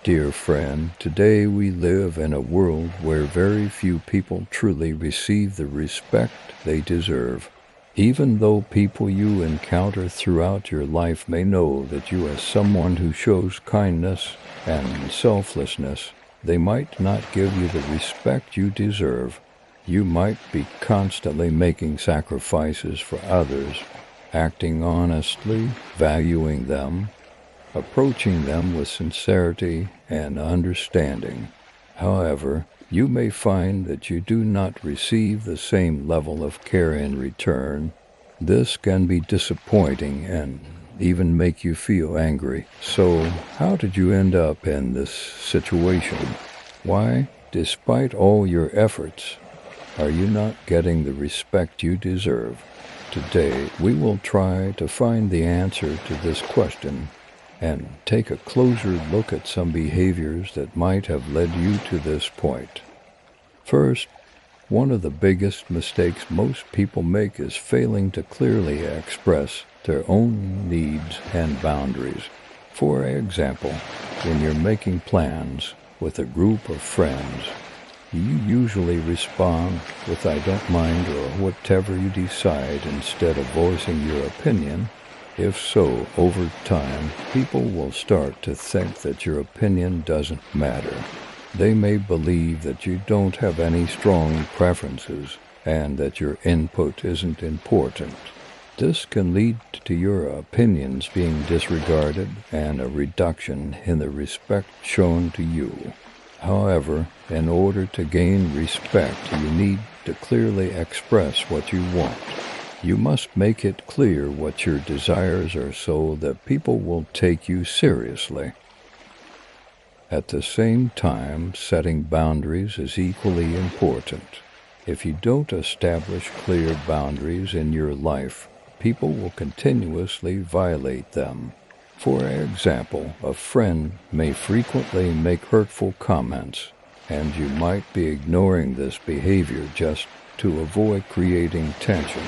Dear friend, today we live in a world where very few people truly receive the respect they deserve. Even though people you encounter throughout your life may know that you are someone who shows kindness and selflessness, they might not give you the respect you deserve. You might be constantly making sacrifices for others, acting honestly, valuing them, approaching them with sincerity and understanding. However, you may find that you do not receive the same level of care in return. This can be disappointing and even make you feel angry. So, how did you end up in this situation? Why, despite all your efforts, are you not getting the respect you deserve? Today, we will try to find the answer to this question and take a closer look at some behaviors that might have led you to this point. First, one of the biggest mistakes most people make is failing to clearly express their own needs and boundaries. For example, when you're making plans with a group of friends, you usually respond with "I don't mind" or whatever you decide instead of voicing your opinion. If so, over time, people will start to think that your opinion doesn't matter. They may believe that you don't have any strong preferences and that your input isn't important. This can lead to your opinions being disregarded and a reduction in the respect shown to you. However, in order to gain respect, you need to clearly express what you want. You must make it clear what your desires are so that people will take you seriously. At the same time, setting boundaries is equally important. If you don't establish clear boundaries in your life, people will continuously violate them. For example, a friend may frequently make hurtful comments, and you might be ignoring this behavior just to avoid creating tension.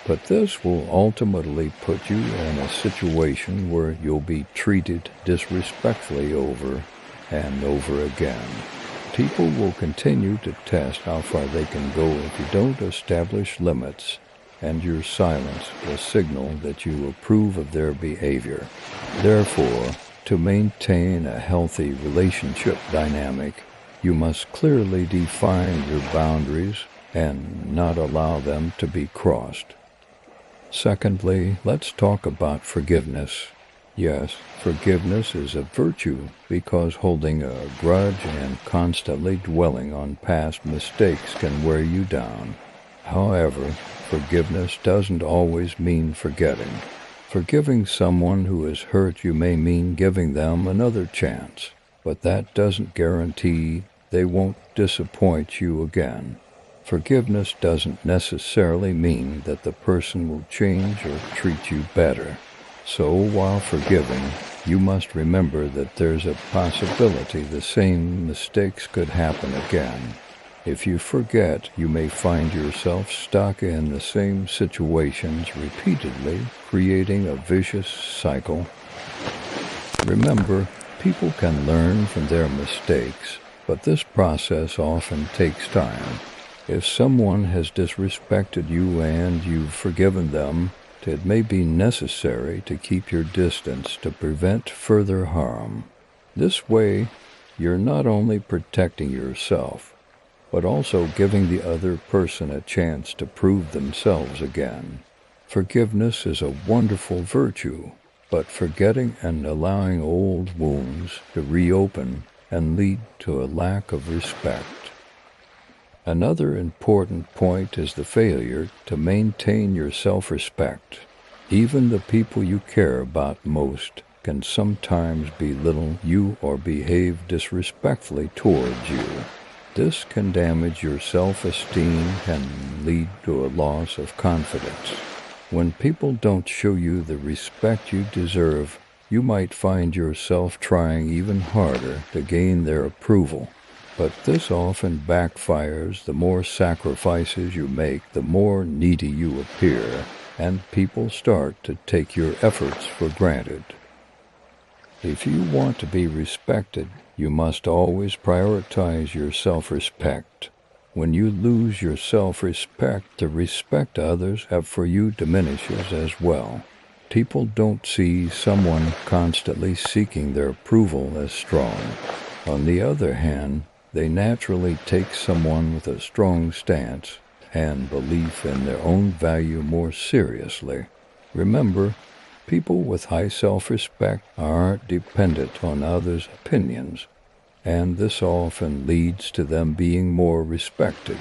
But this will ultimately put you in a situation where you'll be treated disrespectfully over and over again. People will continue to test how far they can go if you don't establish limits, and your silence will signal that you approve of their behavior. Therefore, to maintain a healthy relationship dynamic, you must clearly define your boundaries and not allow them to be crossed. Secondly, let's talk about forgiveness. Yes, forgiveness is a virtue because holding a grudge and constantly dwelling on past mistakes can wear you down. However, forgiveness doesn't always mean forgetting. Forgiving someone who has hurt you may mean giving them another chance, but that doesn't guarantee they won't disappoint you again. Forgiveness doesn't necessarily mean that the person will change or treat you better. So while forgiving, you must remember that there's a possibility the same mistakes could happen again. If you forget, you may find yourself stuck in the same situations repeatedly, creating a vicious cycle. Remember, people can learn from their mistakes, but this process often takes time. If someone has disrespected you and you've forgiven them, it may be necessary to keep your distance to prevent further harm. This way, you're not only protecting yourself, but also giving the other person a chance to prove themselves again. Forgiveness is a wonderful virtue, but forgetting and allowing old wounds to reopen and lead to a lack of respect. Another important point is the failure to maintain your self-respect. Even the people you care about most can sometimes belittle you or behave disrespectfully towards you. This can damage your self-esteem and lead to a loss of confidence. When people don't show you the respect you deserve, you might find yourself trying even harder to gain their approval. But this often backfires. The more sacrifices you make, the more needy you appear, and people start to take your efforts for granted. If you want to be respected, You must always prioritize your self-respect. When you lose your self-respect, the respect others have for you diminishes as well. People don't see someone constantly seeking their approval as strong. On the other hand, they naturally take someone with a strong stance and belief in their own value more seriously. Remember, people with high self-respect aren't dependent on others' opinions, and this often leads to them being more respected.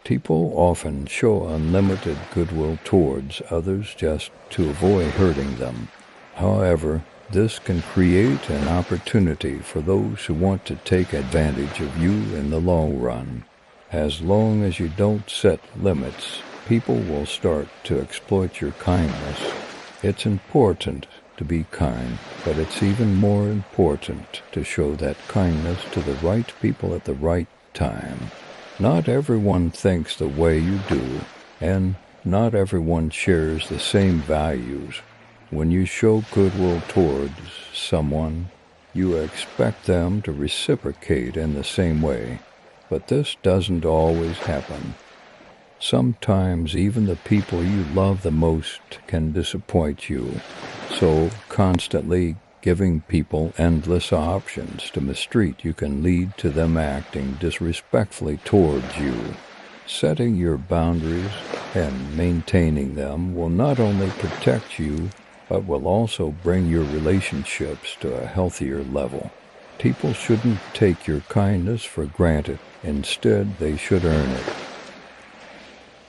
People often show unlimited goodwill towards others just to avoid hurting them. However, this can create an opportunity for those who want to take advantage of you in the long run. As long as you don't set limits, people will start to exploit your kindness. It's important to be kind, but it's even more important to show that kindness to the right people at the right time. Not everyone thinks the way you do, and not everyone shares the same values. When you show goodwill towards someone, you expect them to reciprocate in the same way, but this doesn't always happen. Sometimes even the people you love the most can disappoint you, so constantly giving people endless options to mistreat you can lead to them acting disrespectfully towards you. Setting your boundaries and maintaining them will not only protect you, but will also bring your relationships to a healthier level. People shouldn't take your kindness for granted. Instead, they should earn it.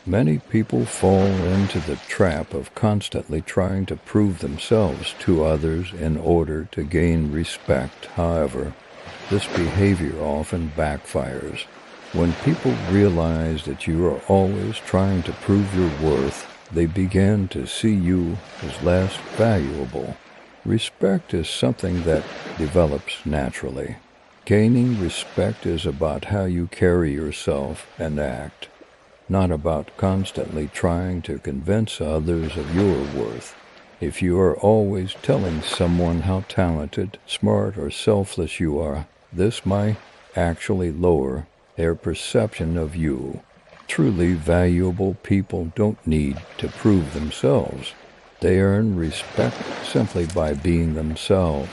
Many people fall into the trap of constantly trying to prove themselves to others in order to gain respect. However, this behavior often backfires. When people realize that you are always trying to prove your worth, they begin to see you as less valuable. Respect is something that develops naturally. Gaining respect is about how you carry yourself and act, not about constantly trying to convince others of your worth. If you are always telling someone how talented, smart, or selfless you are, this might actually lower their perception of you. Truly valuable people don't need to prove themselves. They earn respect simply by being themselves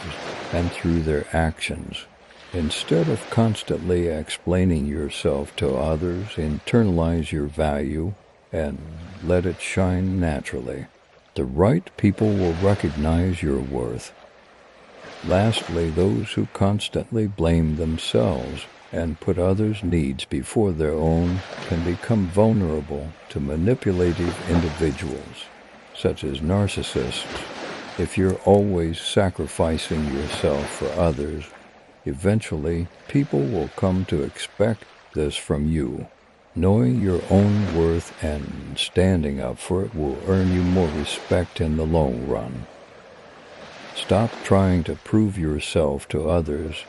and through their actions. Instead of constantly explaining yourself to others, internalize your value and let it shine naturally. The right people will recognize your worth. Lastly, those who constantly blame themselves and put others' needs before their own can become vulnerable to manipulative individuals, such as narcissists. If you're always sacrificing yourself for others, eventually people will come to expect this from you. Knowing your own worth and standing up for it will earn you more respect in the long run. Stop trying to prove yourself to others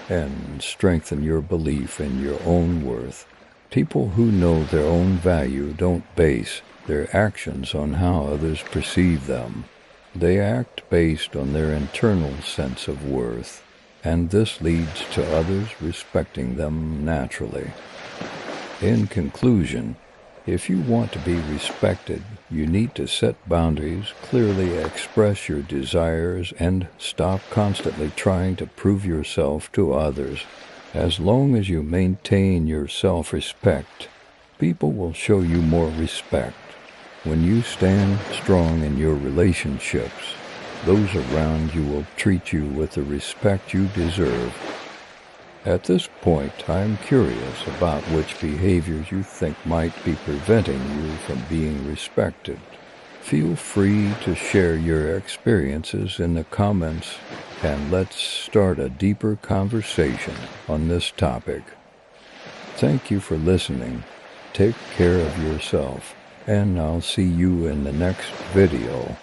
and strengthen your belief in your own worth. People who know their own value don't base their actions on how others perceive them. They act based on their internal sense of worth, and this leads to others respecting them naturally. In conclusion, if you want to be respected, you need to set boundaries, clearly express your desires, and stop constantly trying to prove yourself to others. As long as you maintain your self-respect, people will show you more respect. When you stand strong in your relationships, those around you will treat you with the respect you deserve. At this point, I am curious about which behaviors you think might be preventing you from being respected. Feel free to share your experiences in the comments, and let's start a deeper conversation on this topic. Thank you for listening. Take care of yourself, and I'll see you in the next video.